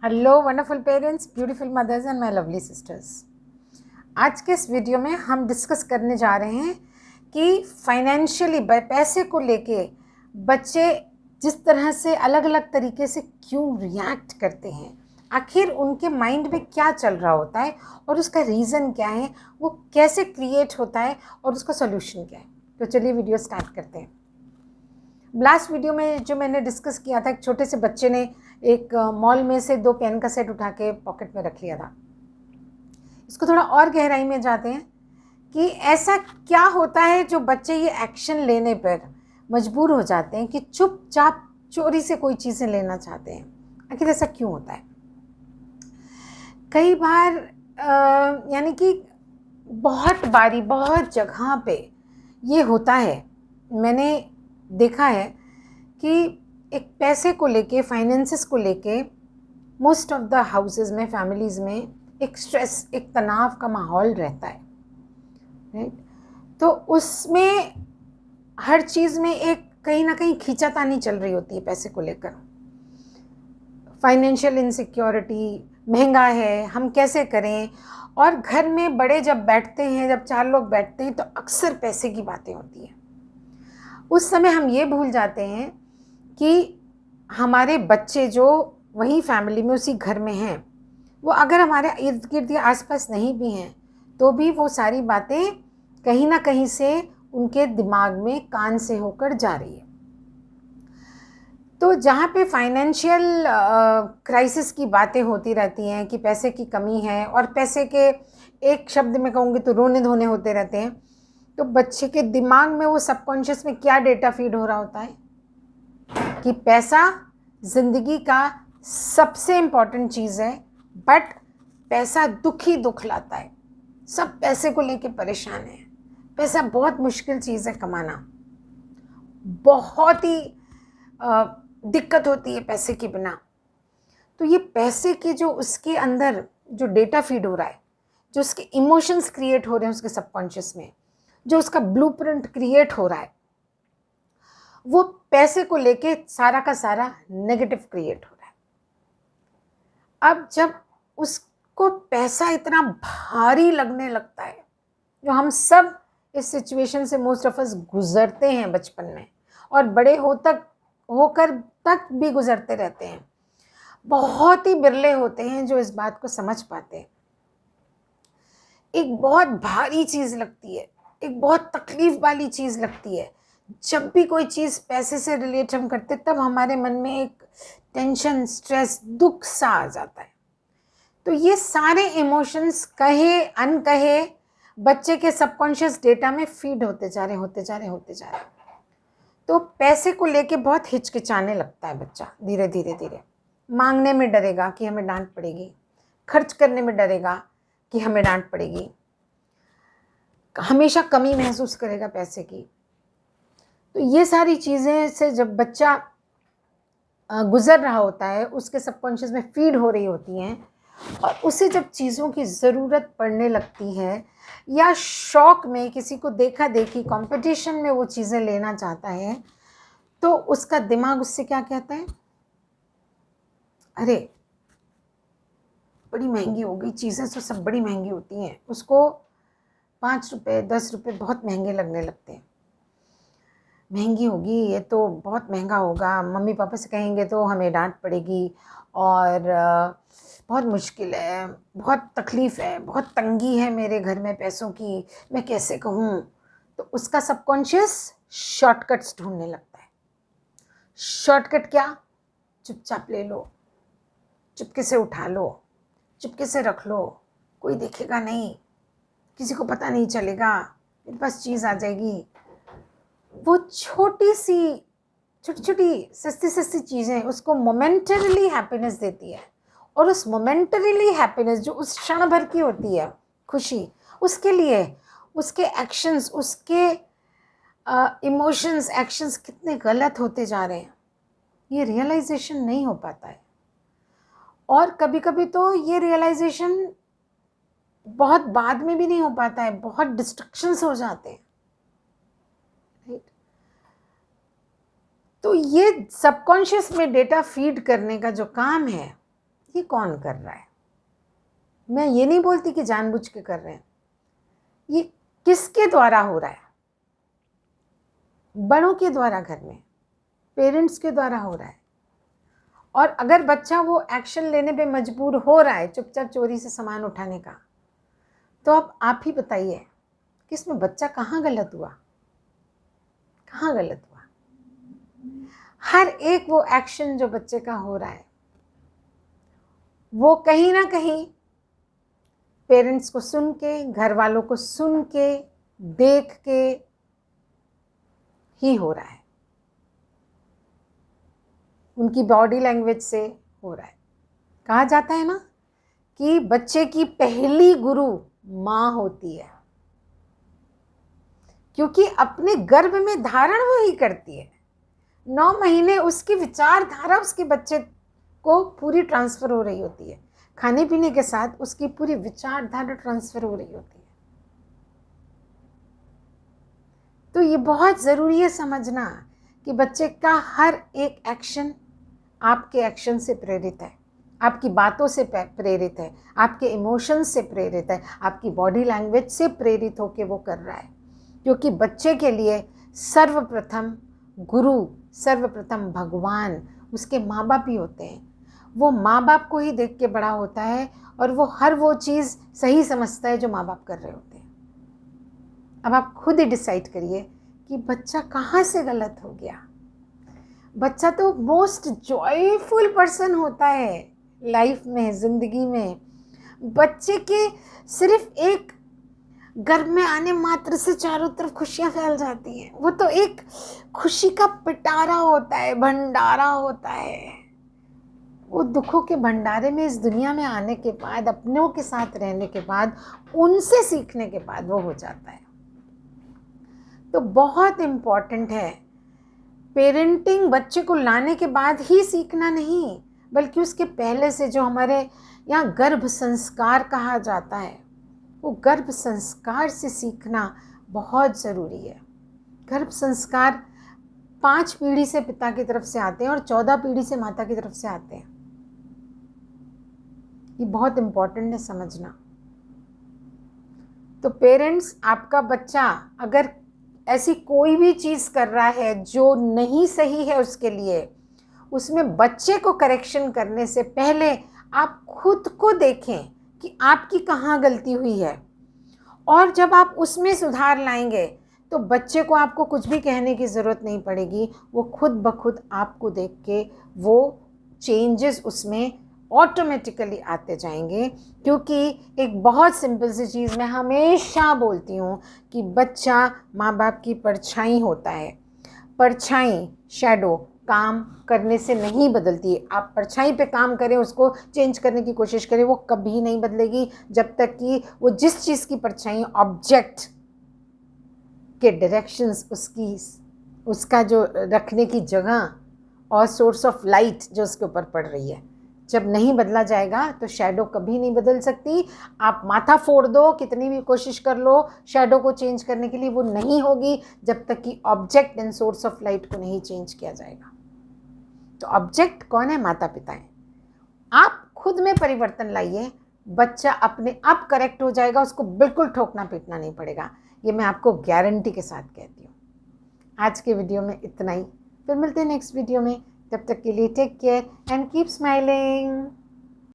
Hello wonderful parents, beautiful mothers and my lovely sisters. आज के इस वीडियो में हम डिस्कस करने जा रहे हैं कि फाइनेंशियली पैसे को लेके बच्चे जिस तरह से अलग अलग तरीके से क्यों रिएक्ट करते हैं, आखिर उनके माइंड में क्या चल रहा होता है और उसका रीज़न क्या है, वो कैसे क्रिएट होता है और उसका सोल्यूशन क्या है। तो चलिए वीडियो स्टार्ट करते हैं। लास्ट वीडियो में जो मैंने डिस्कस किया था, एक छोटे से बच्चे ने एक मॉल में से 2 पेन का सेट उठा के पॉकेट में रख लिया था। इसको थोड़ा और गहराई में जाते हैं कि ऐसा क्या होता है जो बच्चे ये एक्शन लेने पर मजबूर हो जाते हैं कि चुपचाप चोरी से कोई चीज़ें लेना चाहते हैं। आखिर ऐसा क्यों होता है? कई बार यानी कि बहुत बारी बहुत जगह पे ये होता है। मैंने देखा है कि एक पैसे को लेके, फाइनेंसेस को लेके मोस्ट ऑफ द हाउसेस में, फैमिलीज़ में एक स्ट्रेस, एक तनाव का माहौल रहता है, राइट। तो उसमें हर चीज़ में एक कहीं ना कहीं खींचातानी चल रही होती है पैसे को लेकर। फाइनेंशियल इनसिक्योरिटी, महंगा है, हम कैसे करें। और घर में बड़े जब बैठते हैं, जब 4 लोग बैठते हैं, तो अक्सर पैसे की बातें होती हैं। उस समय हम ये भूल जाते हैं कि हमारे बच्चे जो वही फैमिली में, उसी घर में हैं, वो अगर हमारे इर्द गिर्द या आसपास नहीं भी हैं तो भी वो सारी बातें कहीं ना कहीं से उनके दिमाग में कान से होकर जा रही है। तो जहाँ पे फाइनेंशियल क्राइसिस की बातें होती रहती हैं कि पैसे की कमी है, और पैसे के एक शब्द में कहूँगी तो रोने धोने होते रहते हैं, तो बच्चे के दिमाग में वो सबकॉन्शियस में क्या डेटा फीड हो रहा होता है कि पैसा ज़िंदगी का सबसे इम्पॉर्टेंट चीज़ है, बट पैसा दुख ही दुख लाता है। सब पैसे को लेके परेशान हैं। पैसा बहुत मुश्किल चीज़ है कमाना, बहुत ही दिक्कत होती है पैसे के बिना। तो ये पैसे के जो उसके अंदर जो डेटा फीड हो रहा है, जो उसके इमोशंस क्रिएट हो रहे हैं उसके सबकॉन्शियस में, जो उसका ब्लूप्रिंट क्रिएट हो रहा है, वो पैसे को लेके सारा का सारा नेगेटिव क्रिएट हो रहा है। अब जब उसको पैसा इतना भारी लगने लगता है, जो हम सब इस सिचुएशन से मोस्ट ऑफ अस गुजरते हैं बचपन में, और बड़े होकर तक भी गुजरते रहते हैं। बहुत ही बिरले होते हैं जो इस बात को समझ पाते हैं। एक बहुत भारी चीज़ लगती है, एक बहुत तकलीफ वाली चीज़ लगती है। जब भी कोई चीज़ पैसे से रिलेट हम करते, तब हमारे मन में एक टेंशन, स्ट्रेस, दुख सा आ जाता है। तो ये सारे इमोशंस कहे अनकहे बच्चे के सबकॉन्शियस डेटा में फीड होते जा रहे। तो पैसे को लेके बहुत हिचकिचाने लगता है बच्चा। धीरे धीरे मांगने में डरेगा कि हमें डांट पड़ेगी, खर्च करने में डरेगा कि हमें डांट पड़ेगी, हमेशा कमी महसूस करेगा पैसे की। तो ये सारी चीज़ें से जब बच्चा गुजर रहा होता है, उसके सबकॉन्शियस में फीड हो रही होती हैं, और उसे जब चीज़ों की ज़रूरत पड़ने लगती है, या शौक में किसी को देखा देखी कंपटीशन में वो चीज़ें लेना चाहता है, तो उसका दिमाग उससे क्या कहता है, अरे बड़ी महंगी हो गई चीज़ें, तो सब बड़ी महंगी होती हैं। उसको 5 रुपये 10 रुपये बहुत महंगे लगने लगते हैं। महंगी होगी, ये तो बहुत महंगा होगा, मम्मी पापा से कहेंगे तो हमें डांट पड़ेगी, और बहुत मुश्किल है, बहुत तकलीफ़ है, बहुत तंगी है मेरे घर में पैसों की, मैं कैसे कहूँ। तो उसका सबकॉन्शियस शॉर्टकट्स ढूंढने लगता है। शॉर्टकट क्या? चुपचाप ले लो, चुपके से उठा लो, चुपके से रख लो, कोई देखेगा नहीं, किसी को पता नहीं चलेगा, मेरे पास चीज़ आ जाएगी। वो छोटी छोटी सस्ती चीज़ें उसको मोमेंटरीली हैप्पीनेस देती है, और उस मोमेंटरीली हैप्पीनेस जो उस क्षण भर की होती है खुशी, उसके लिए उसके एक्शंस, उसके इमोशंस, एक्शंस कितने गलत होते जा रहे हैं, ये रियलाइजेशन नहीं हो पाता है। और कभी कभी तो ये रियलाइजेशन बहुत बाद में भी नहीं हो पाता है, बहुत डिस्ट्रक्शंस हो जाते हैं, राइट। तो ये सबकॉन्शियस में डेटा फीड करने का जो काम है, ये कौन कर रहा है। मैं ये नहीं बोलती कि जानबूझ के कर रहे हैं, ये किसके द्वारा हो रहा है। बड़ों के द्वारा, घर में पेरेंट्स के द्वारा हो रहा है। और अगर बच्चा वो एक्शन लेने पे मजबूर हो रहा है चुपचाप चोरी से सामान उठाने का, तो अब आप ही बताइए कि इसमें बच्चा कहाँ गलत हुआ, कहाँ गलत हुआ। हर एक वो एक्शन जो बच्चे का हो रहा है वो कहीं ना कहीं पेरेंट्स को सुन के, घर वालों को सुन के, देख के ही हो रहा है, उनकी बॉडी लैंग्वेज से हो रहा है। कहा जाता है ना कि बच्चे की पहली गुरु माँ होती है, क्योंकि अपने गर्भ में धारण वो ही करती है। 9 महीने उसकी विचारधारा उसके बच्चे को पूरी ट्रांसफर हो रही होती है, खाने पीने के साथ उसकी पूरी विचारधारा ट्रांसफर हो रही होती है। तो ये बहुत ज़रूरी है समझना कि बच्चे का हर एक एक्शन आपके एक्शन से प्रेरित है, आपकी बातों से प्रेरित है, आपके इमोशंस से प्रेरित है, आपकी बॉडी लैंग्वेज से प्रेरित होकर वो कर रहा है। क्योंकि बच्चे के लिए सर्वप्रथम गुरु, सर्वप्रथम भगवान उसके माँ बाप ही होते हैं। वो माँ बाप को ही देख के बड़ा होता है और वो हर वो चीज़ सही समझता है जो माँ बाप कर रहे होते हैं। अब आप खुद ही डिसाइड करिए कि बच्चा कहाँ से गलत हो गया। बच्चा तो मोस्ट जॉयफुल पर्सन होता है लाइफ में, ज़िंदगी में। बच्चे के सिर्फ एक घर में आने मात्र से चारों तरफ खुशियाँ फैल जाती हैं। वो तो एक खुशी का पिटारा होता है, भंडारा होता है। वो दुखों के भंडारे में इस दुनिया में आने के बाद, अपनों के साथ रहने के बाद, उनसे सीखने के बाद वो हो जाता है। तो बहुत इम्पॉर्टेंट है पेरेंटिंग बच्चे को लाने के बाद ही सीखना नहीं, बल्कि उसके पहले से जो हमारे यहाँ गर्भ संस्कार कहा जाता है, वो गर्भ संस्कार से सीखना बहुत ज़रूरी है। गर्भ संस्कार 5 पीढ़ी से पिता की तरफ से आते हैं और 14 पीढ़ी से माता की तरफ से आते हैं। ये बहुत इम्पॉर्टेंट है समझना। तो पेरेंट्स, आपका बच्चा अगर ऐसी कोई भी चीज़ कर रहा है जो नहीं सही है उसके लिए, उसमें बच्चे को करेक्शन करने से पहले आप खुद को देखें कि आपकी कहाँ गलती हुई है। और जब आप उसमें सुधार लाएंगे तो बच्चे को आपको कुछ भी कहने की ज़रूरत नहीं पड़ेगी, वो खुद ब खुद आपको देख के वो चेंजेस उसमें ऑटोमेटिकली आते जाएंगे। क्योंकि एक बहुत सिंपल सी चीज़ मैं हमेशा बोलती हूँ कि बच्चा माँ बाप की परछाई होता है। परछाई, शैडो, काम करने से नहीं बदलती है। आप परछाई पे काम करें, उसको चेंज करने की कोशिश करें, वो कभी नहीं बदलेगी जब तक कि वो जिस चीज़ की परछाई, ऑब्जेक्ट के डायरेक्शंस, उसका जो रखने की जगह और सोर्स ऑफ लाइट जो उसके ऊपर पड़ रही है, जब नहीं बदला जाएगा तो शैडो कभी नहीं बदल सकती। आप माथा फोड़ दो, कितनी भी कोशिश कर लो शैडो को चेंज करने के लिए, वो नहीं होगी जब तक कि object and source of light को नहीं चेंज किया जाएगा। तो ऑब्जेक्ट कौन है? माता पिता हैं। आप खुद में परिवर्तन लाइए, बच्चा अपने आप करेक्ट हो जाएगा, उसको बिल्कुल ठोकना पीटना नहीं पड़ेगा। ये मैं आपको गारंटी के साथ कहती हूँ। आज के वीडियो में इतना ही, फिर मिलते हैं नेक्स्ट वीडियो में। तब तक के लिए take care and keep smiling.